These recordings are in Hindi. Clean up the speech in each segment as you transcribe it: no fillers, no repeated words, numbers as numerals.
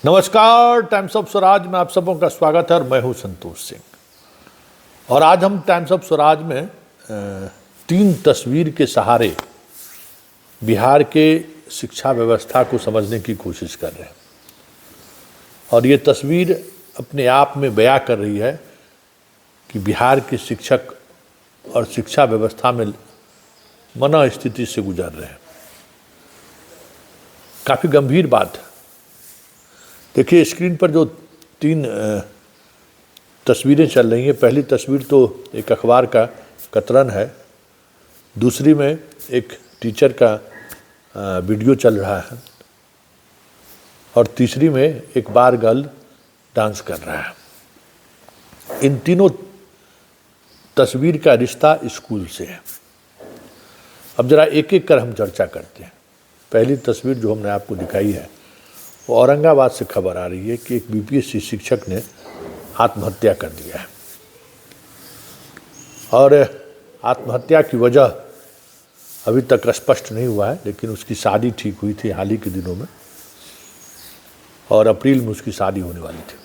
नमस्कार, टाइम्स ऑफ स्वराज में आप सबों का स्वागत है और मैं हूं संतोष सिंह। और आज हम टाइम्स ऑफ स्वराज में तीन तस्वीर के सहारे बिहार के शिक्षा व्यवस्था को समझने की कोशिश कर रहे हैं। और ये तस्वीर अपने आप में बयां कर रही है कि बिहार के शिक्षक और शिक्षा व्यवस्था में मना स्थिति से गुजर रहे हैं। काफ़ी गंभीर बात है। देखिए, स्क्रीन पर जो तीन तस्वीरें चल रही हैं, पहली तस्वीर तो एक अखबार का कतरन है, दूसरी में एक टीचर का वीडियो चल रहा है और तीसरी में एक बार गर्ल डांस कर रहा है। इन तीनों तस्वीर का रिश्ता स्कूल से है। अब जरा एक एक कर हम चर्चा करते हैं। पहली तस्वीर जो हमने आपको दिखाई है वो औरंगाबाद से खबर आ रही है कि एक बीपीएससी शिक्षक ने आत्महत्या कर दिया है। और आत्महत्या की वजह अभी तक स्पष्ट नहीं हुआ है, लेकिन उसकी शादी ठीक हुई थी हाल ही के दिनों में और अप्रैल में उसकी शादी होने वाली थी।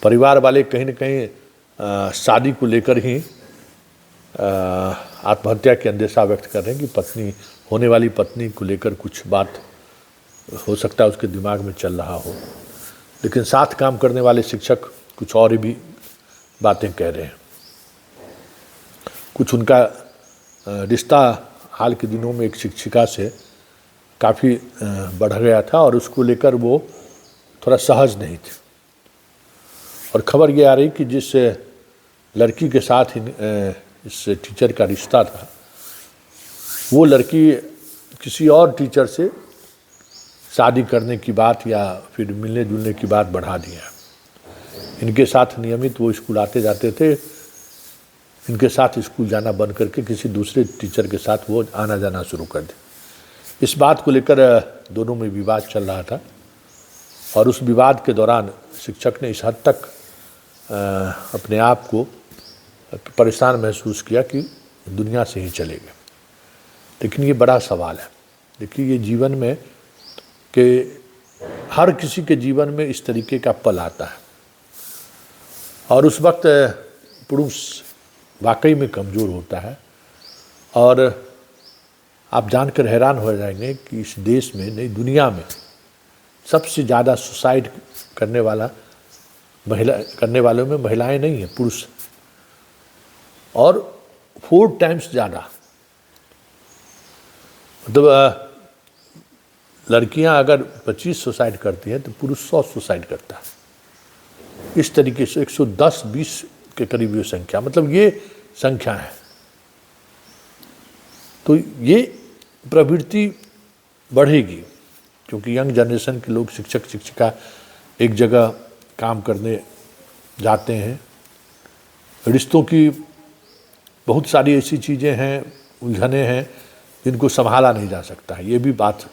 परिवार वाले कहीं न कहीं शादी को लेकर ही आत्महत्या के अंदेशा व्यक्त कर रहे हैं कि पत्नी, होने वाली पत्नी को लेकर कुछ बात हो सकता है उसके दिमाग में चल रहा हो, लेकिन साथ काम करने वाले शिक्षक कुछ और भी बातें कह रहे हैं। कुछ उनका रिश्ता हाल के दिनों में एक शिक्षिका से काफ़ी बढ़ गया था और उसको लेकर वो थोड़ा सहज नहीं थे। और खबर ये आ रही कि जिस लड़की के साथ इस टीचर का रिश्ता था, वो लड़की किसी और टीचर से शादी करने की बात या फिर मिलने जुलने की बात बढ़ा दिया। इनके साथ नियमित वो स्कूल आते जाते थे, इनके साथ स्कूल जाना बंद करके किसी दूसरे टीचर के साथ वो आना जाना शुरू कर दे। इस बात को लेकर दोनों में विवाद चल रहा था और उस विवाद के दौरान शिक्षक ने इस हद तक अपने आप को परेशान महसूस किया कि दुनिया से ही चले गए। लेकिन ये बड़ा सवाल है। देखिए, ये जीवन में कि हर किसी के जीवन में इस तरीके का पल आता है और उस वक्त पुरुष वाकई में कमज़ोर होता है। और आप जानकर हैरान हो जाएंगे कि इस देश में, नहीं दुनिया में, सबसे ज़्यादा सुसाइड करने वालों में महिलाएं नहीं हैं, पुरुष। और 4 टाइम्स ज़्यादा, मतलब लड़कियां अगर 25 सुसाइड करती हैं तो पुरुष 100 सुसाइड करता है। इस तरीके से 110-20 के करीब ये संख्या, मतलब ये संख्या है। तो ये प्रवृत्ति बढ़ेगी क्योंकि यंग जनरेशन के लोग, शिक्षक शिक्षिका एक जगह काम करने जाते हैं। रिश्तों की बहुत सारी ऐसी चीज़ें हैं, उलझने हैं जिनको संभाला नहीं जा सकता है। ये भी बात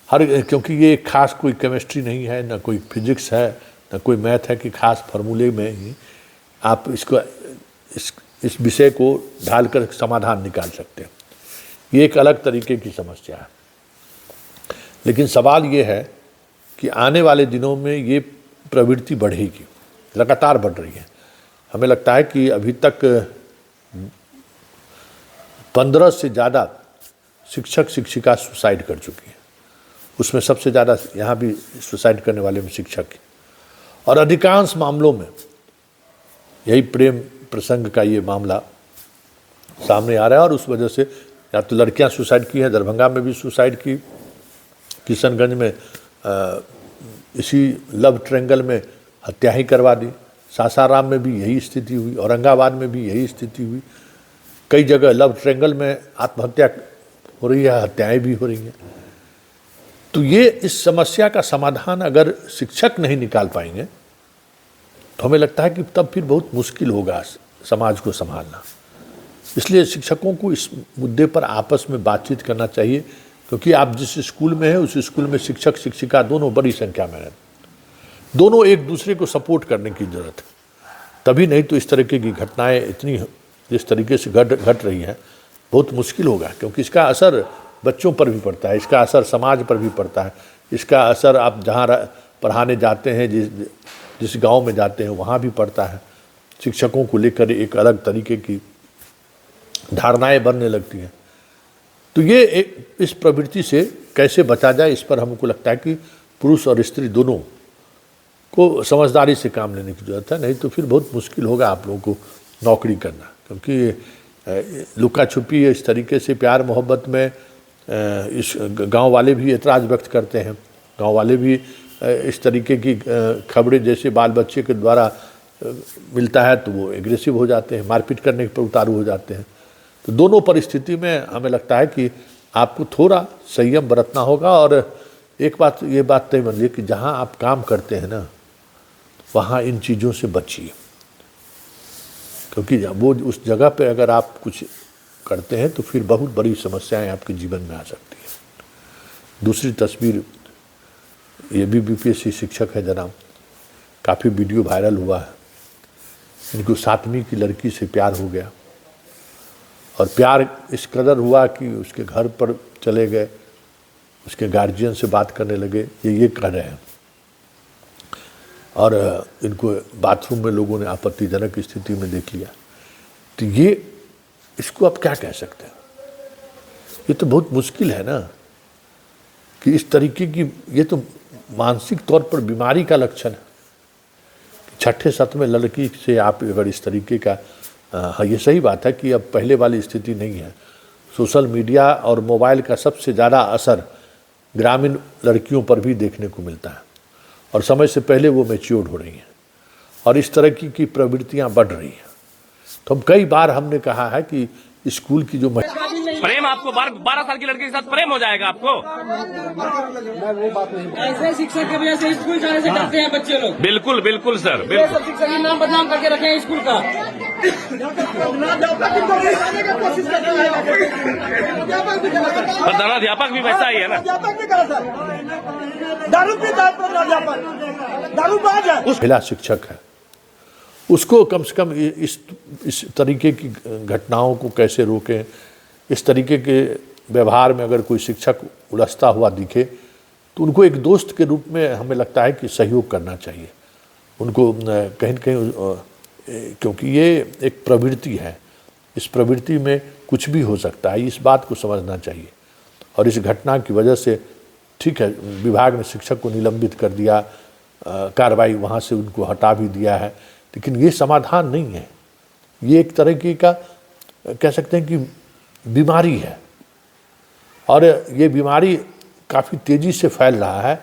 क्योंकि ये खास कोई केमिस्ट्री नहीं है, ना कोई फिजिक्स है, ना कोई मैथ है कि खास फार्मूले में ही आप इस विषय को ढालकर समाधान निकाल सकते हैं। ये एक अलग तरीके की समस्या है। लेकिन सवाल ये है कि आने वाले दिनों में ये प्रवृत्ति बढ़ेगी, लगातार बढ़ रही है। हमें लगता है कि अभी तक 15 से ज़्यादा शिक्षक शिक्षिका सुसाइड कर चुकी हैं। उसमें सबसे ज़्यादा यहाँ भी सुसाइड करने वाले में शिक्षक हैं। और अधिकांश मामलों में यही प्रेम प्रसंग का ये मामला सामने आ रहा है। और उस वजह से या तो लड़कियाँ सुसाइड की हैं, दरभंगा में भी सुसाइड की, किशनगंज में इसी लव ट्रायंगल में हत्या ही करवा दी, सासाराम में भी यही स्थिति हुई, औरंगाबाद में भी यही स्थिति हुई। कई जगह लव ट्रायंगल में आत्महत्या हो रही है, हत्याएँ भी हो रही हैं। तो ये इस समस्या का समाधान अगर शिक्षक नहीं निकाल पाएंगे तो हमें लगता है कि तब फिर बहुत मुश्किल होगा समाज को संभालना। इसलिए शिक्षकों को इस मुद्दे पर आपस में बातचीत करना चाहिए, क्योंकि आप जिस स्कूल में हैं उस स्कूल में शिक्षक शिक्षिका दोनों बड़ी संख्या में हैं। दोनों एक दूसरे को सपोर्ट करने की ज़रूरत है, तभी नहीं तो इस तरीके की घटनाएं इतनी जिस तरीके से घट रही हैं बहुत मुश्किल होगा। क्योंकि इसका असर बच्चों पर भी पड़ता है, इसका असर समाज पर भी पड़ता है, इसका असर आप जहाँ पढ़ाने जाते हैं, जिस गांव में जाते हैं वहाँ भी पड़ता है। शिक्षकों को लेकर एक अलग तरीके की धारणाएं बनने लगती हैं। तो ये इस प्रवृत्ति से कैसे बचा जाए, इस पर हमको लगता है कि पुरुष और स्त्री दोनों को समझदारी से काम लेने की जरूरत है। नहीं तो फिर बहुत मुश्किल होगा आप लोगों को नौकरी करना, क्योंकि लुका छुपी इस तरीके से प्यार मोहब्बत में इस गांव वाले भी एतराज़ व्यक्त करते हैं। गांव वाले भी इस तरीके की खबरें जैसे बाल बच्चे के द्वारा मिलता है तो वो एग्रेसिव हो जाते हैं, मारपीट करने पर उतारू हो जाते हैं। तो दोनों परिस्थिति में हमें लगता है कि आपको थोड़ा संयम बरतना होगा। और एक बात, ये बात तय मान लीजिए कि जहाँ आप काम करते हैं ना, वहाँ इन चीज़ों से बचिए, क्योंकि वो उस जगह पे अगर आप कुछ करते हैं तो फिर बहुत बड़ी समस्याएं आपके जीवन में आ सकती है। दूसरी तस्वीर, ये भी बीपीएससी शिक्षक है जनाब, काफ़ी वीडियो वायरल हुआ है। इनको 7वीं की लड़की से प्यार हो गया और प्यार इस कदर हुआ कि उसके घर पर चले गए, उसके गार्जियन से बात करने लगे, ये कह रहे हैं। और इनको बाथरूम में लोगों ने आपत्तिजनक स्थिति में देख लिया। तो ये, इसको आप क्या कह सकते हैं? ये तो बहुत मुश्किल है ना कि इस तरीके की, ये तो मानसिक तौर पर बीमारी का लक्षण है। 6ठे-7वें लड़की से आप अगर इस तरीके का, हाँ ये सही बात है कि अब पहले वाली स्थिति नहीं है। सोशल मीडिया और मोबाइल का सबसे ज़्यादा असर ग्रामीण लड़कियों पर भी देखने को मिलता है और समय से पहले वो मैच्योर हो रही हैं और इस तरह की प्रवृत्तियाँ बढ़ रही हैं। तो हम कई बार हमने कहा है कि स्कूल की जो प्रेम, आपको 12 साल की लड़की के साथ प्रेम हो जाएगा आपको। ऐसे शिक्षक की वजह से स्कूल जाने से डरते हैं बच्चे लोग। बिल्कुल बिल्कुल सर, बिल्कुल। सब शिक्षक का नाम बदनाम करके रखे हैं स्कूल का। प्रधानाध्यापक भी वैसा ही है ना। दारू पीता है दारूबाज है। महिला शिक्षक है, उसको कम से कम इस तरीके की घटनाओं को कैसे रोकें। इस तरीके के व्यवहार में अगर कोई शिक्षक उलझता हुआ दिखे तो उनको एक दोस्त के रूप में हमें लगता है कि सहयोग करना चाहिए उनको कहीं न कहीं, क्योंकि ये एक प्रवृत्ति है। इस प्रवृत्ति में कुछ भी हो सकता है, इस बात को समझना चाहिए। और इस घटना की वजह से ठीक है, विभाग ने शिक्षक को निलंबित कर दिया, कार्रवाई वहाँ से उनको हटा भी दिया है, लेकिन ये समाधान नहीं है। ये एक तरह की का कह सकते हैं कि बीमारी है और ये बीमारी काफ़ी तेज़ी से फैल रहा है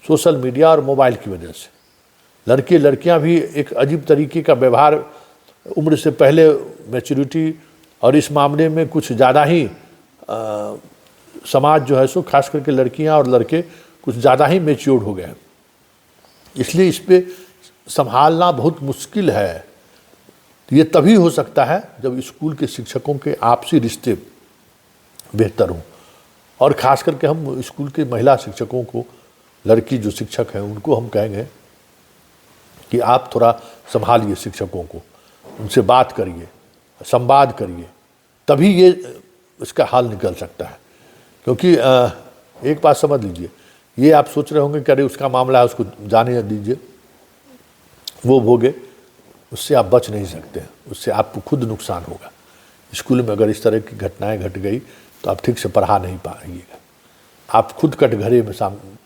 सोशल मीडिया और मोबाइल की वजह से। लड़के लड़कियां भी एक अजीब तरीके का व्यवहार, उम्र से पहले मैच्योरिटी, और इस मामले में कुछ ज़्यादा ही समाज जो है सो खास करके लड़कियां और लड़के कुछ ज़्यादा ही मैच्योर्ड हो गए हैं। इसलिए इस पर संभालना बहुत मुश्किल है। ये तभी हो सकता है जब स्कूल के शिक्षकों के आपसी रिश्ते बेहतर हों, और ख़ास करके हम स्कूल के महिला शिक्षकों को, लड़की जो शिक्षक हैं उनको हम कहेंगे कि आप थोड़ा संभालिए शिक्षकों को, उनसे बात करिए, संवाद करिए, तभी ये इसका हल निकल सकता है। क्योंकि एक बात समझ लीजिए, ये आप सोच रहे होंगे कि अरे उसका मामला है, उसको जाने दीजिए, वो भोगे, उससे आप बच नहीं सकते, उससे आपको खुद नुकसान होगा। स्कूल में अगर इस तरह की घटनाएं घट गई तो आप ठीक से पढ़ा नहीं पाइएगा, आप खुद कटघरे में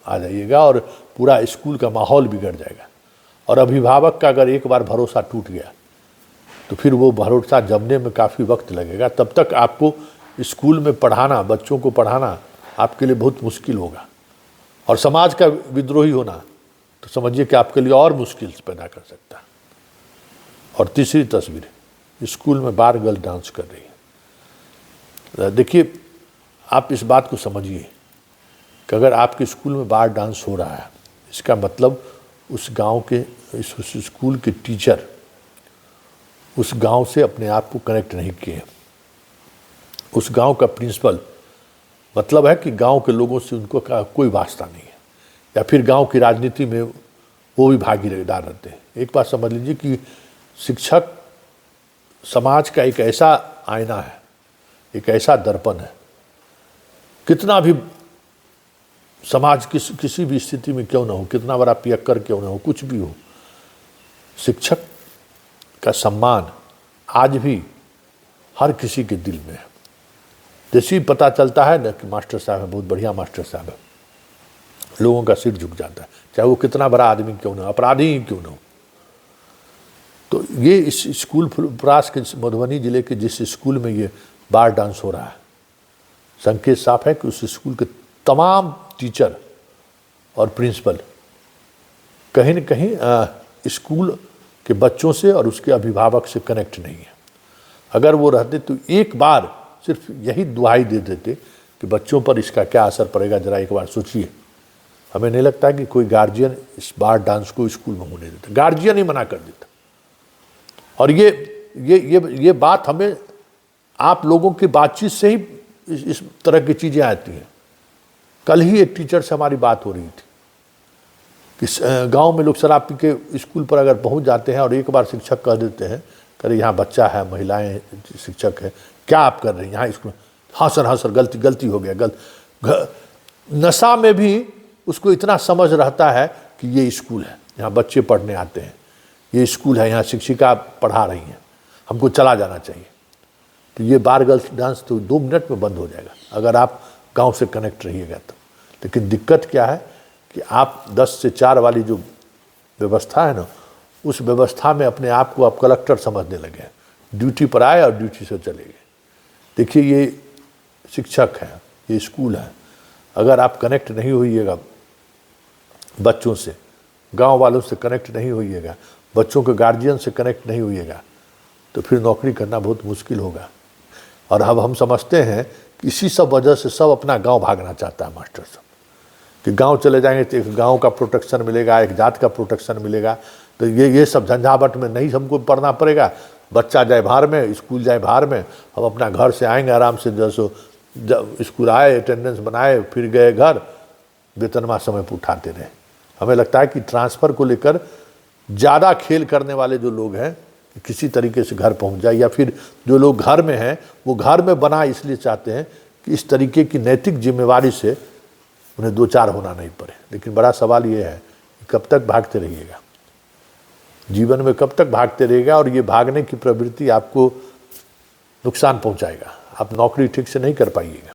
आ जाइएगा और पूरा स्कूल का माहौल बिगड़ जाएगा। और अभिभावक का अगर एक बार भरोसा टूट गया तो फिर वो भरोसा जमने में काफ़ी वक्त लगेगा। तब तक आपको स्कूल में पढ़ाना, बच्चों को पढ़ाना आपके लिए बहुत मुश्किल होगा। और समाज का विद्रोही होना तो समझिए कि आपके लिए और मुश्किल पैदा कर सकता है। और तीसरी तस्वीर, स्कूल में बार गर्ल डांस कर रही है। देखिए, आप इस बात को समझिए कि अगर आपके स्कूल में बार डांस हो रहा है, इसका मतलब उस गांव के, इस स्कूल के टीचर उस गांव से अपने आप को कनेक्ट नहीं किए। उस गांव का प्रिंसिपल, मतलब है कि गांव के लोगों से उनको कोई वास्ता नहीं है, या फिर गांव की राजनीति में वो भी भागीदार रहते हैं। एक बात समझ लीजिए कि शिक्षक समाज का एक ऐसा आईना है, एक ऐसा दर्पण है। कितना भी समाज किसी भी स्थिति में क्यों ना हो, कितना बड़ा पियक्कर क्यों ना हो, कुछ भी हो, शिक्षक का सम्मान आज भी हर किसी के दिल में है। जैसे ही पता चलता है ना कि मास्टर साहब है, बहुत बढ़िया मास्टर साहब है, लोगों का सिर झुक जाता है, चाहे वो कितना बड़ा आदमी क्यों ना हो, अपराधी ही क्यों ना हो। तो ये इस स्कूल फुलपरास के मधुबनी जिले के जिस स्कूल में ये बार डांस हो रहा है, संकेत साफ है कि उस स्कूल के तमाम टीचर और प्रिंसिपल कहीं न कहीं स्कूल के बच्चों से और उसके अभिभावक से कनेक्ट नहीं है। अगर वो रहते तो एक बार सिर्फ यही दुहाई दे देते कि बच्चों पर इसका क्या असर पड़ेगा, जरा एक बार सोचिए। हमें नहीं लगता कि कोई गार्जियन इस बार डांस को स्कूल में होने देता, गार्जियन ही मना कर देता। और ये बात हमें आप लोगों की बातचीत से ही इस तरह की चीज़ें आती हैं। कल ही एक टीचर से हमारी बात हो रही थी कि गांव में लोग शराब पी के स्कूल पर अगर पहुंच जाते हैं और एक बार शिक्षक कह देते हैं, अरे यहाँ बच्चा है, महिलाएं शिक्षक है, क्या आप कर रहे हैं यहाँ स्कूल? हाँ सर गलती हो गया। नशा में भी उसको इतना समझ रहता है कि ये स्कूल है, यहाँ बच्चे पढ़ने आते हैं, ये स्कूल है, यहाँ शिक्षिका पढ़ा रही हैं, हमको चला जाना चाहिए। तो ये बार गर्ल्स डांस तो 2 मिनट में बंद हो जाएगा अगर आप गांव से कनेक्ट रहिएगा तो। लेकिन दिक्कत क्या है कि आप 10 से 4 वाली जो व्यवस्था है ना, उस व्यवस्था में अपने आप को आप कलेक्टर समझने लगे, ड्यूटी पर आए और ड्यूटी से चले गए। देखिए ये शिक्षक है, ये स्कूल है, अगर आप कनेक्ट नहीं होइएगा बच्चों से, गांव वालों से कनेक्ट नहीं होइएगा, बच्चों के गार्जियन से कनेक्ट नहीं होइएगा, तो फिर नौकरी करना बहुत मुश्किल होगा। और अब हम समझते हैं कि इसी सब वजह से सब अपना गांव भागना चाहता है मास्टर सब, कि गांव चले जाएंगे तो एक गांव का प्रोटेक्शन मिलेगा, एक जात का प्रोटेक्शन मिलेगा। तो ये सब झंझावट में नहीं हमको पढ़ना पड़ेगा, बच्चा जाए बाहर में, स्कूल जाए बाहर में, हम अपना घर से आएंगे आराम से, जब स्कूल आए अटेंडेंस बनाए फिर गए घर, वेतनवा समय पर उठाते रहे। हमें लगता है कि ट्रांसफ़र को लेकर ज़्यादा खेल करने वाले जो लोग हैं किसी तरीके से घर पहुंच जाए, या फिर जो लोग घर में हैं वो घर में बना इसलिए चाहते हैं कि इस तरीके की नैतिक जिम्मेवारी से उन्हें 2-4 होना नहीं पड़े। लेकिन बड़ा सवाल ये है कि कब तक भागते रहिएगा, जीवन में कब तक भागते रहिएगा, और ये भागने की प्रवृत्ति आपको नुकसान पहुंचाएगा, आप नौकरी ठीक से नहीं कर पाइएगा।